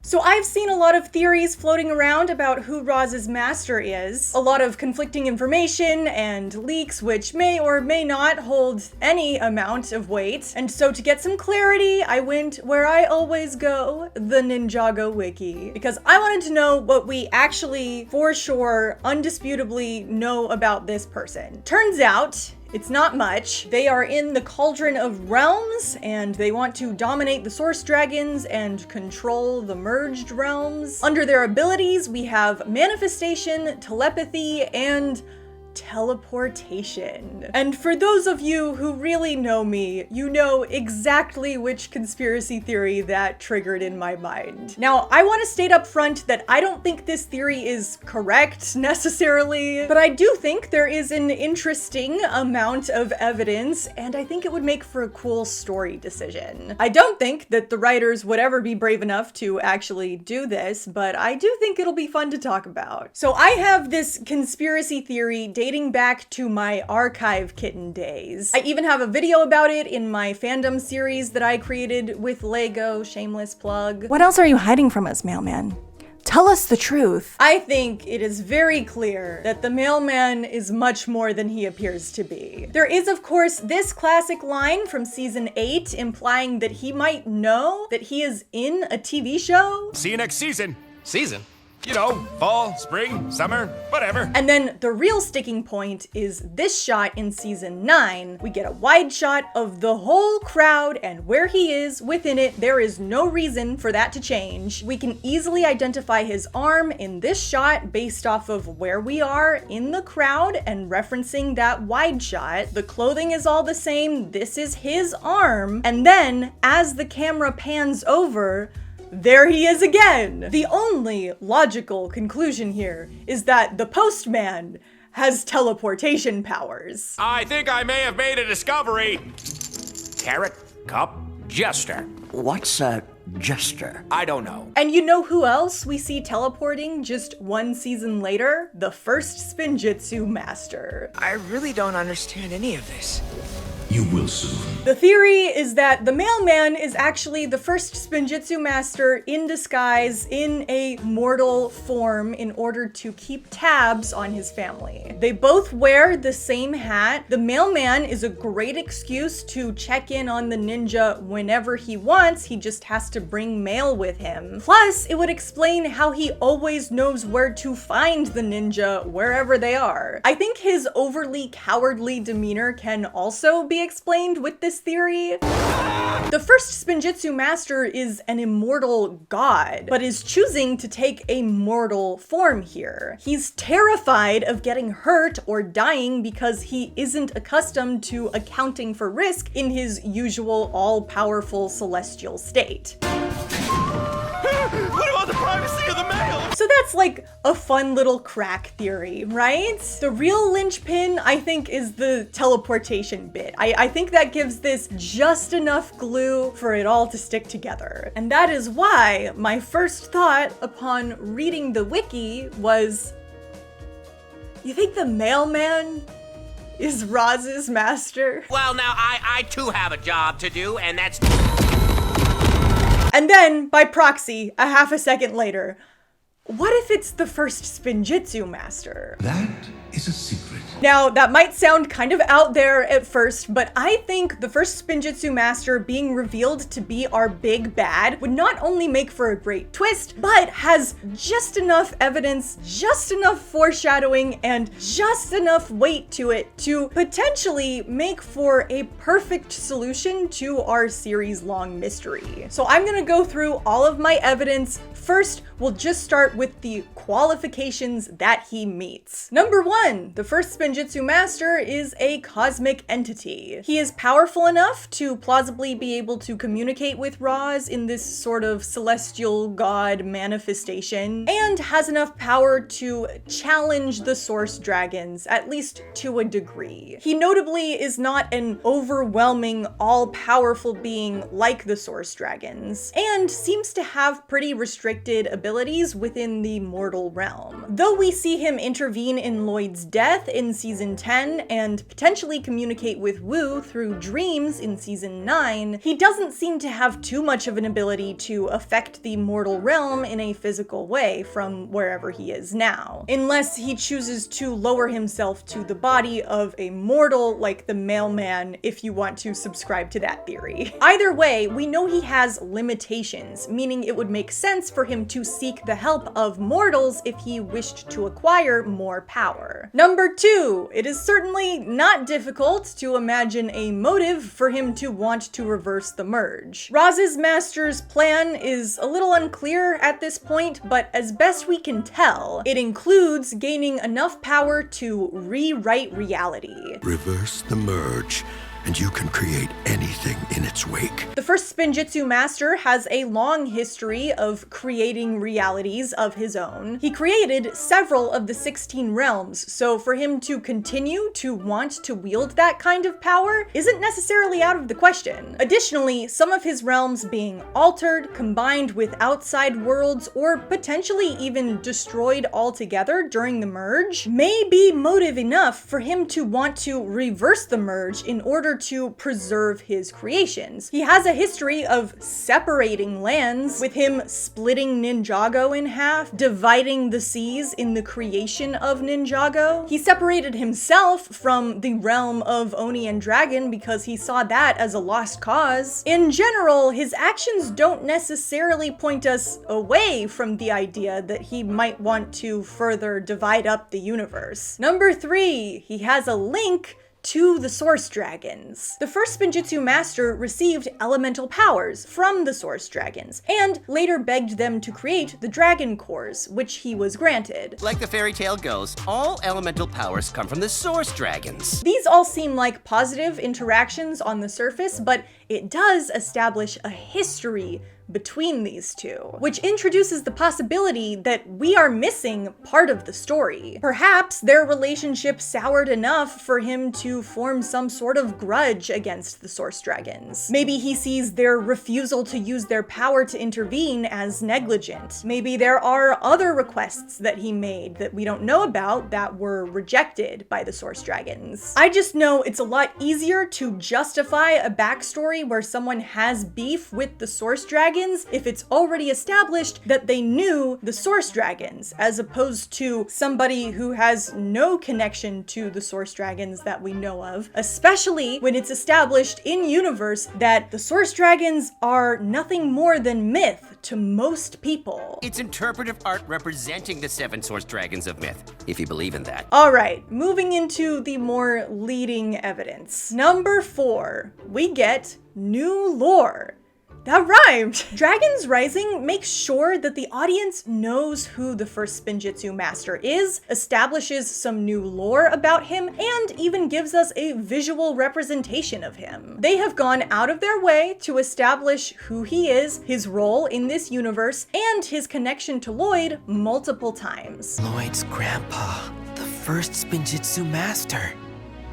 So I've seen a lot of theories floating around about who Roz's master is, a lot of conflicting information and leaks which may or may not hold any amount of weight, and so to get some clarity, I went where I always go, the Ninjago Wiki, because I wanted to know what we actually, for sure, undisputably know about this person. Turns out, it's not much. They are in the Cauldron of Realms, and they want to dominate the Source Dragons and control the Merged Realms. Under their abilities, we have Manifestation, Telepathy, and teleportation. And for those of you who really know me, you know exactly which conspiracy theory that triggered in my mind. Now, I want to state up front that I don't think this theory is correct necessarily, but I do think there is an interesting amount of evidence, and I think it would make for a cool story decision. I don't think that the writers would ever be brave enough to actually do this, but I do think it'll be fun to talk about. So I have this conspiracy theory dating back to my Archive Kitten days. I even have a video about it in my fandom series that I created with Lego, shameless plug. What else are you hiding from us, Mailman? Tell us the truth. I think it is very clear that the Mailman is much more than he appears to be. There is, of course, this classic line from season 8 implying that he might know that he is in a TV show. See you next season. Season? You know, fall, spring, summer, whatever. And then the real sticking point is this shot in season 9. We get a wide shot of the whole crowd and where he is within it. There is no reason for that to change. We can easily identify his arm in this shot based off of where we are in the crowd and referencing that wide shot. The clothing is all the same. This is his arm. And then as the camera pans over, there he is again! The only logical conclusion here is that the postman has teleportation powers. I think I may have made a discovery. Carrot, cup, jester. What's a jester? I don't know. And you know who else we see teleporting just one season later? The first Spinjitzu master. I really don't understand any of this. You will soon. The theory is that the Mailman is actually the first Spinjitzu master in disguise in a mortal form in order to keep tabs on his family. They both wear the same hat. The Mailman is a great excuse to check in on the ninja whenever he wants. He just has to bring mail with him. Plus, it would explain how he always knows where to find the ninja wherever they are. I think his overly cowardly demeanor can also be explained with this theory. The first Spinjitzu master is an immortal god, but is choosing to take a mortal form here. He's terrified of getting hurt or dying because he isn't accustomed to accounting for risk in his usual all-powerful celestial state. What about the privacy of the mail? So that's like a fun little crack theory, right? The real linchpin, I think, is the teleportation bit. I think that gives this just enough glue for it all to stick together. And that is why my first thought upon reading the wiki was, you think the Mailman is Roz's master? Well, now, I too have a job to do, and that's... And then, by proxy, a half a second later, what if it's the first Spinjitzu master? That is a secret. Now, that might sound kind of out there at first, but I think the first Spinjitzu master being revealed to be our big bad would not only make for a great twist, but has just enough evidence, just enough foreshadowing, and just enough weight to it to potentially make for a perfect solution to our series-long mystery. So I'm gonna go through all of my evidence. First, we'll just start with the qualifications that he meets. Number 1, the first Spinjitzu master is a cosmic entity. He is powerful enough to plausibly be able to communicate with Roz in this sort of celestial god manifestation, and has enough power to challenge the Source Dragons, at least to a degree. He notably is not an overwhelming, all-powerful being like the Source Dragons, and seems to have pretty restricted abilities within within the mortal realm. Though we see him intervene in Lloyd's death in season 10 and potentially communicate with Wu through dreams in season 9, he doesn't seem to have too much of an ability to affect the mortal realm in a physical way from wherever he is now, unless he chooses to lower himself to the body of a mortal like the mailman, if you want to subscribe to that theory. Either way, we know he has limitations, meaning it would make sense for him to seek the help of mortals if he wished to acquire more power. Number 2, it is certainly not difficult to imagine a motive for him to want to reverse the merge. Roz's master's plan is a little unclear at this point, but as best we can tell, it includes gaining enough power to rewrite reality. Reverse the merge, and you can create anything in its wake. The first Spinjitzu master has a long history of creating realities of his own. He created several of the 16 realms, so for him to continue to want to wield that kind of power isn't necessarily out of the question. Additionally, some of his realms being altered, combined with outside worlds, or potentially even destroyed altogether during the merge, may be motive enough for him to want to reverse the merge in order to preserve his creations. He has a history of separating lands, with him splitting Ninjago in half, dividing the seas in the creation of Ninjago. He separated himself from the realm of Oni and Dragon because he saw that as a lost cause. In general, his actions don't necessarily point us away from the idea that he might want to further divide up the universe. Number 3, he has a link to the Source Dragons. The first Spinjitzu master received elemental powers from the Source Dragons, and later begged them to create the Dragon Cores, which he was granted. Like the fairy tale goes, all elemental powers come from the Source Dragons. These all seem like positive interactions on the surface, but it does establish a history between these two, which introduces the possibility that we are missing part of the story. Perhaps their relationship soured enough for him to form some sort of grudge against the Source Dragons. Maybe he sees their refusal to use their power to intervene as negligent. Maybe there are other requests that he made that we don't know about that were rejected by the Source Dragons. I just know it's a lot easier to justify a backstory where someone has beef with the Source Dragons if it's already established that they knew the Source Dragons, as opposed to somebody who has no connection to the Source Dragons that we know of, especially when it's established in universe that the Source Dragons are nothing more than myth to most people. It's interpretive art representing the 7 Source Dragons of myth, if you believe in that. Alright, moving into the more leading evidence. Number 4, we get new lore. That rhymed! Dragon's Rising makes sure that the audience knows who the first Spinjitzu master is, establishes some new lore about him, and even gives us a visual representation of him. They have gone out of their way to establish who he is, his role in this universe, and his connection to Lloyd multiple times. Lloyd's grandpa, the first Spinjitzu master.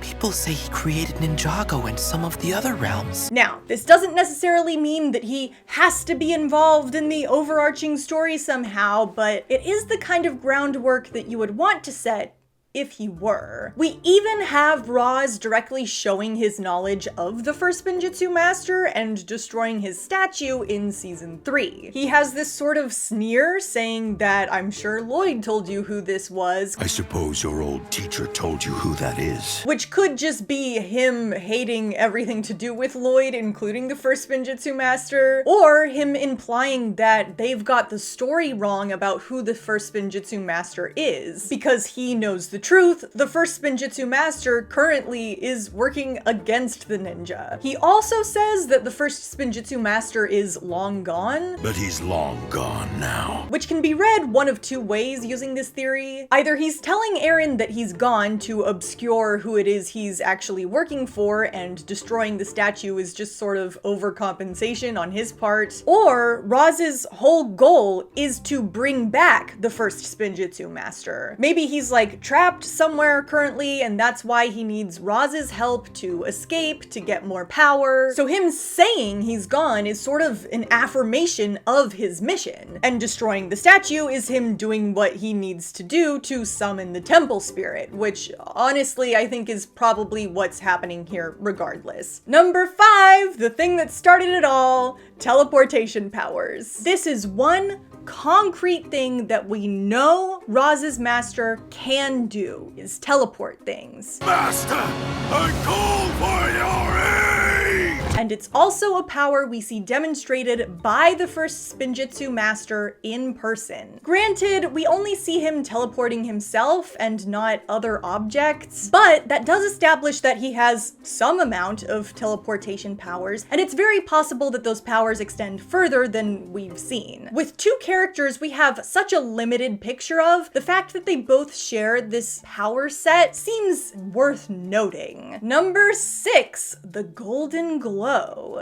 People say he created Ninjago and some of the other realms. Now, this doesn't necessarily mean that he has to be involved in the overarching story somehow, but it is the kind of groundwork that you would want to set if he were. We even have Roz directly showing his knowledge of the first Spinjitzu master and destroying his statue in season 3. He has this sort of sneer saying that I'm sure Lloyd told you who this was. I suppose your old teacher told you who that is. Which could just be him hating everything to do with Lloyd, including the first Spinjitzu master, or him implying that they've got the story wrong about who the first Spinjitzu master is, because he knows the truth. The first Spinjitzu master currently is working against the ninja. He also says that the first Spinjitzu master is long gone. But he's long gone now. Which can be read one of two ways using this theory. Either he's telling Eren that he's gone to obscure who it is he's actually working for, and destroying the statue is just sort of overcompensation on his part, or Roz's whole goal is to bring back the first Spinjitzu master. Maybe he's like trapped trapped somewhere currently, and that's why he needs Roz's help to escape, to get more power. So him saying he's gone is sort of an affirmation of his mission, and destroying the statue is him doing what he needs to do to summon the temple spirit, which honestly I think is probably what's happening here regardless. Number 5, the thing that started it all, teleportation powers. This is one concrete thing that we know Roz's master can do, is teleport things. Master, I call for your aid! And it's also a power we see demonstrated by the first Spinjitzu master in person. Granted, we only see him teleporting himself and not other objects, but that does establish that he has some amount of teleportation powers, and it's very possible that those powers extend further than we've seen. With two characters we have such a limited picture of, the fact that they both share this power set seems worth noting. Number 6, the Golden Glow.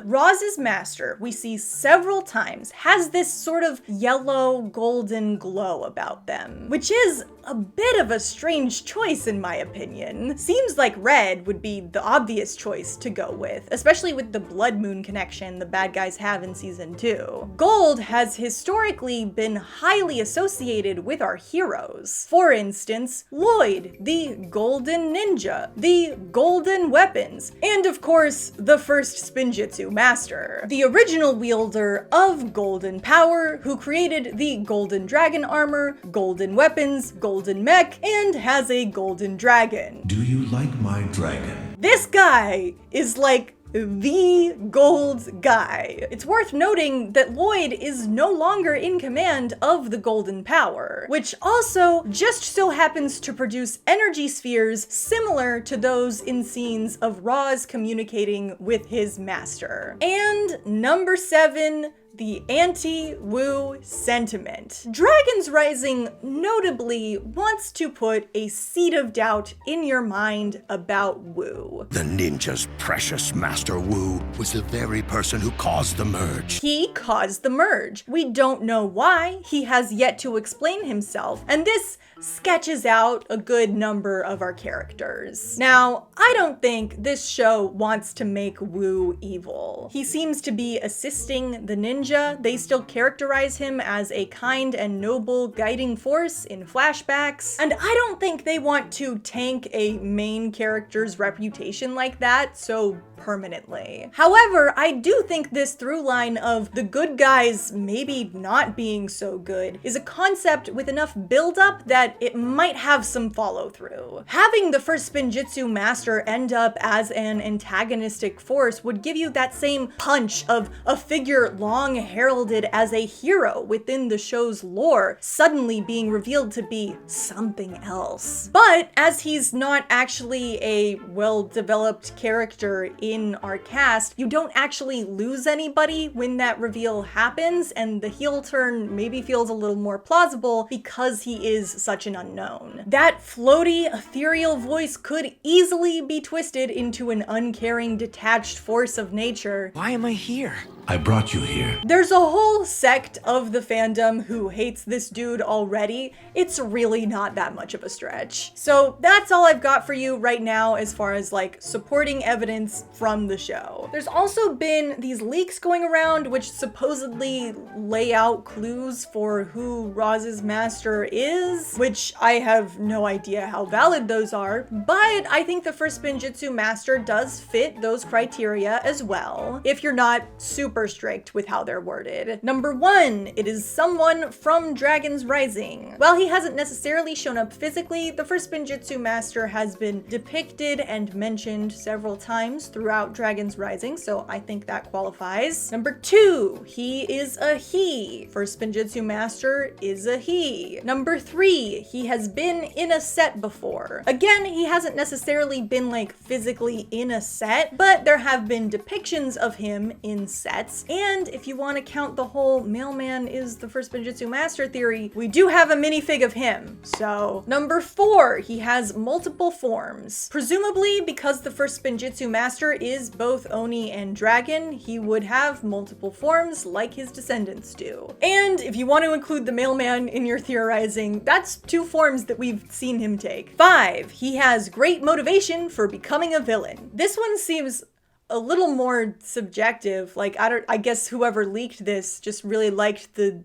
Roz's master, we see several times, has this sort of yellow golden glow about them, which is a bit of a strange choice in my opinion. Seems like red would be the obvious choice to go with, especially with the blood moon connection the bad guys have in season 2. Gold has historically been highly associated with our heroes. For instance, Lloyd, the golden ninja, the golden weapons, and of course, the first Spinjitzu master, the original wielder of golden power, who created the golden dragon armor, golden weapons, golden mech, and has a golden dragon. Do you like my dragon? This guy is like the gold guy. It's worth noting that Lloyd is no longer in command of the golden power, which also just so happens to produce energy spheres similar to those in scenes of Roz communicating with his master. And number 7, the anti-Wu sentiment. Dragon's Rising notably wants to put a seed of doubt in your mind about Wu. The ninja's precious Master Wu was the very person who caused the merge. He caused the merge. We don't know why. He has yet to explain himself, and this sketches out a good number of our characters. Now, I don't think this show wants to make Wu evil. He seems to be assisting the ninja. They still characterize him as a kind and noble guiding force in flashbacks, and I don't think they want to tank a main character's reputation like that so permanently. However, I do think this through line of the good guys maybe not being so good is a concept with enough build-up that it might have some follow-through. Having the first Spinjitzu master end up as an antagonistic force would give you that same punch of a figure long heralded as a hero within the show's lore suddenly being revealed to be something else. But as he's not actually a well-developed character in our cast, you don't actually lose anybody when that reveal happens, and the heel turn maybe feels a little more plausible because he is such an unknown. That floaty, ethereal voice could easily be twisted into an uncaring, detached force of nature. Why am I here? I brought you here. There's a whole sect of the fandom who hates this dude already. It's really not that much of a stretch. So that's all I've got for you right now as far as like supporting evidence from the show. There's also been these leaks going around which supposedly lay out clues for who Roz's master is, which I have no idea how valid those are, but I think the first Spinjitzu master does fit those criteria as well, if you're not super strict with how they're worded. Number 1, it is someone from Dragon's Rising. While he hasn't necessarily shown up physically, the first Spinjitzu master has been depicted and mentioned several times throughout Dragon's Rising, so I think that qualifies. Number 2, he is a he. First Spinjitzu master is a he. Number 3, he has been in a set before. Again, he hasn't necessarily been like physically in a set, but there have been depictions of him in sets. And if you want to count the whole mailman is the first Spinjitzu master theory, we do have a minifig of him. So number 4, he has multiple forms. Presumably because the first Spinjitzu master is both Oni and dragon, he would have multiple forms like his descendants do. And if you want to include the mailman in your theorizing, that's 2 forms that we've seen him take. 5, he has great motivation for becoming a villain. This one seems a little more subjective. Like, I guess whoever leaked this just really liked the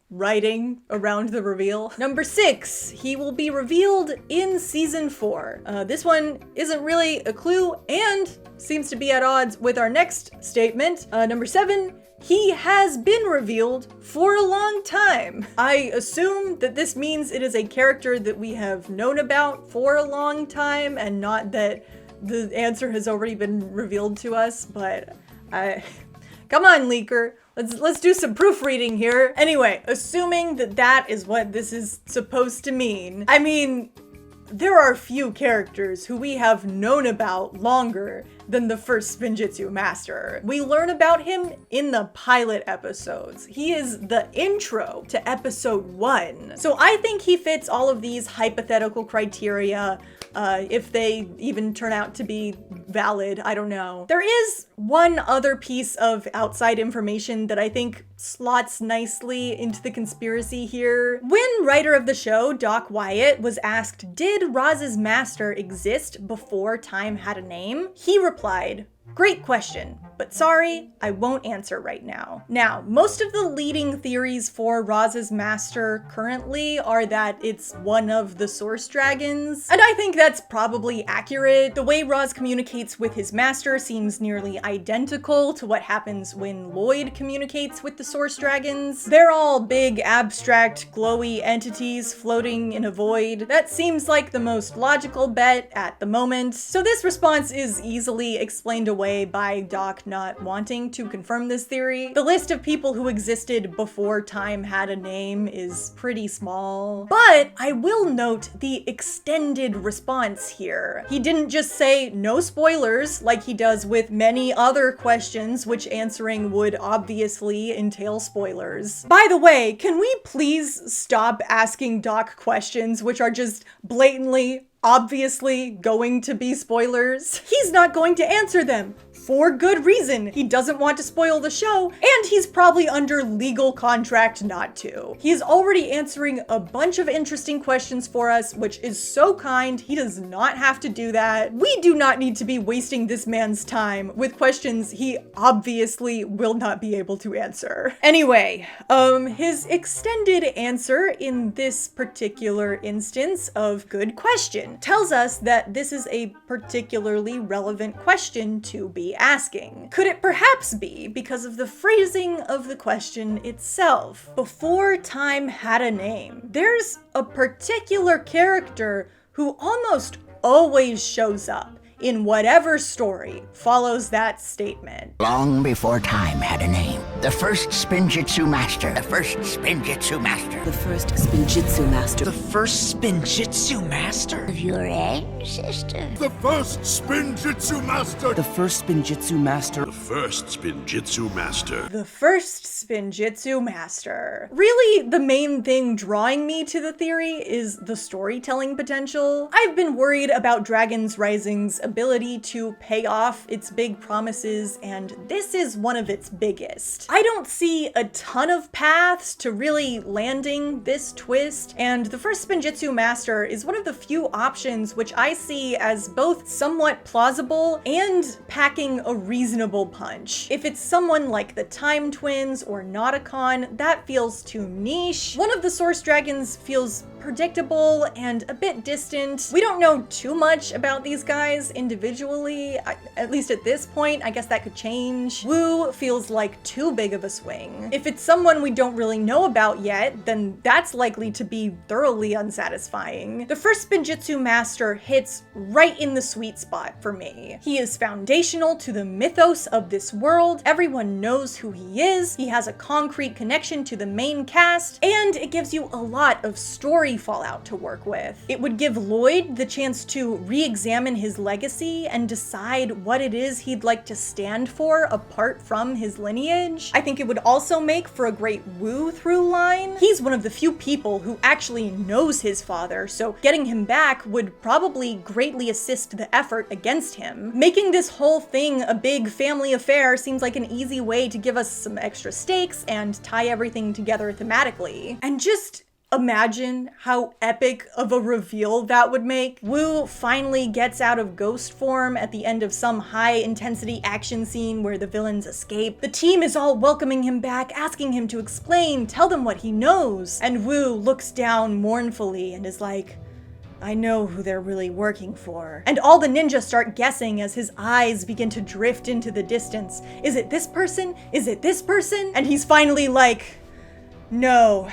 writing around the reveal. Number 6, he will be revealed in season 4. This one isn't really a clue and seems to be at odds with our next statement. Number 7, he has been revealed for a long time. I assume that this means it is a character that we have known about for a long time and not that the answer has already been revealed to us, but come on, leaker. Let's do some proofreading here. Anyway, assuming that that is what this is supposed to mean, I mean, there are few characters who we have known about longer than the first Spinjitzu Master. We learn about him in the pilot episodes. He is the intro to episode 1. So I think he fits all of these hypothetical criteria, if they even turn out to be valid, I don't know. There is one other piece of outside information that I think slots nicely into the conspiracy here. When writer of the show, Doc Wyatt, was asked, did Roz's master exist before time had a name? He replied, "Great question, but sorry, I won't answer right now." Now, most of the leading theories for Roz's master currently are that it's one of the Source Dragons, and I think that's probably accurate. The way Roz communicates with his master seems nearly identical to what happens when Lloyd communicates with the Source Dragons. They're all big, abstract, glowy entities floating in a void. That seems like the most logical bet at the moment, so this response is easily explained away by Doc not wanting to confirm this theory. The list of people who existed before time had a name is pretty small. But I will note the extended response here. He didn't just say no spoilers like he does with many other questions, which answering would obviously entail spoilers. By the way, can we please stop asking Doc questions which are just blatantly, obviously going to be spoilers? He's not going to answer them. For good reason. He doesn't want to spoil the show, and he's probably under legal contract not to. He is already answering a bunch of interesting questions for us, which is so kind. He does not have to do that. We do not need to be wasting this man's time with questions he obviously will not be able to answer. Anyway, his extended answer in this particular instance of good question tells us that this is a particularly relevant question to be asking. Could it perhaps be because of the phrasing of the question itself? Before time had a name. There's a particular character who almost always shows up in whatever story follows that statement. Long before time had a name. The first Spinjitzu Master. The first Spinjitzu Master. The first Spinjitzu Master. The first Spinjitzu Master? Of your ancestor. The first Spinjitzu Master! The first Spinjitzu Master. The first Spinjitzu Master. The first Spinjitzu Master. Really, the main thing drawing me to the theory is the storytelling potential. I've been worried about Dragon's Rising's ability to pay off its big promises, and this is one of its biggest. I don't see a ton of paths to really landing this twist, and the first Spinjitzu Master is one of the few options which I see as both somewhat plausible and packing a reasonable punch. If it's someone like the Time Twins or Nauticon, that feels too niche. One of the Source Dragons feels predictable and a bit distant. We don't know too much about these guys individually, at least at this point. I guess that could change. Wu feels like too big of a swing. If it's someone we don't really know about yet, then that's likely to be thoroughly unsatisfying. The first Spinjitzu Master hits right in the sweet spot for me. He is foundational to the mythos of this world. Everyone knows who he is. He has a concrete connection to the main cast, and it gives you a lot of story fallout to work with. It would give Lloyd the chance to re-examine his legacy legacy and decide what it is he'd like to stand for apart from his lineage. I think it would also make for a great Wu through line. He's one of the few people who actually knows his father, so getting him back would probably greatly assist the effort against him. Making this whole thing a big family affair seems like an easy way to give us some extra stakes and tie everything together thematically. And just imagine how epic of a reveal that would make. Wu finally gets out of ghost form at the end of some high-intensity action scene where the villains escape. The team is all welcoming him back, asking him to explain, tell them what he knows. And Wu looks down mournfully and is like, I know who they're really working for. And all the ninja start guessing as his eyes begin to drift into the distance. Is it this person? Is it this person? And he's finally like, no.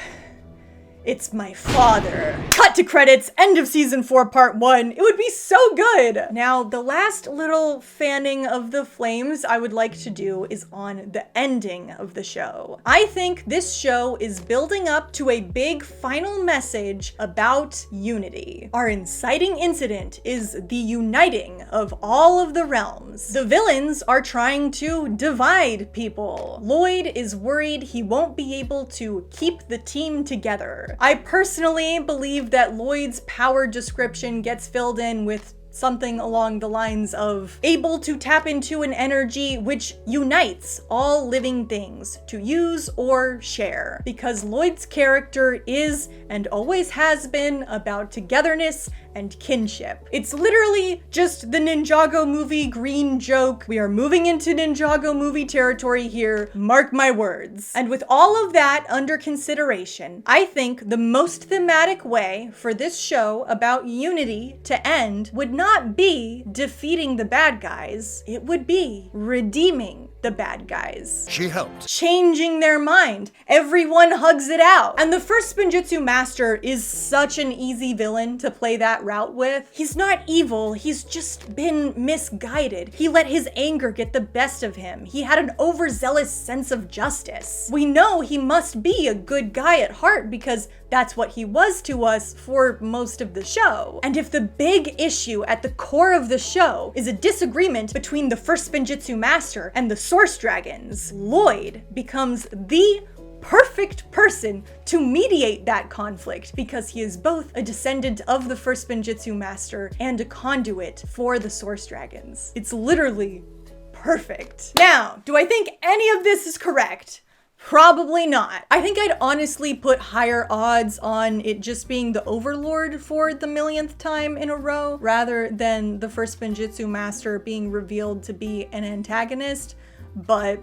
It's my father. Cut to credits, end of season 4, part 1. It would be so good. Now, the last little fanning of the flames I would like to do is on the ending of the show. I think this show is building up to a big final message about unity. Our inciting incident is the uniting of all of the realms. The villains are trying to divide people. Lloyd is worried he won't be able to keep the team together. I personally believe that Lloyd's power description gets filled in with something along the lines of able to tap into an energy which unites all living things to use or share. Because Lloyd's character is and always has been about togetherness and kinship. It's literally just the Ninjago movie green joke. We are moving into Ninjago movie territory here, mark my words. And with all of that under consideration, I think the most thematic way for this show about unity to end would not be defeating the bad guys, it would be redeeming the bad guys. She helped. Changing their mind. Everyone hugs it out. And the first Spinjitzu Master is such an easy villain to play that route with. He's not evil, he's just been misguided. He let his anger get the best of him. He had an overzealous sense of justice. We know he must be a good guy at heart because that's what he was to us for most of the show. And if the big issue at the core of the show is a disagreement between the first Spinjitzu Master and the Source Dragons, Lloyd becomes the perfect person to mediate that conflict because he is both a descendant of the first Spinjitzu Master and a conduit for the Source Dragons. It's literally perfect. Now, do I think any of this is correct? Probably not. I think I'd honestly put higher odds on it just being the Overlord for the millionth time in a row rather than the first Spinjitzu Master being revealed to be an antagonist, but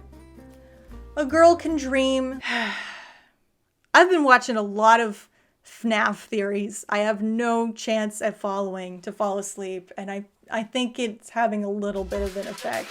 a girl can dream. I've been watching a lot of FNAF theories. I have no chance at following to fall asleep, and I think it's having a little bit of an effect.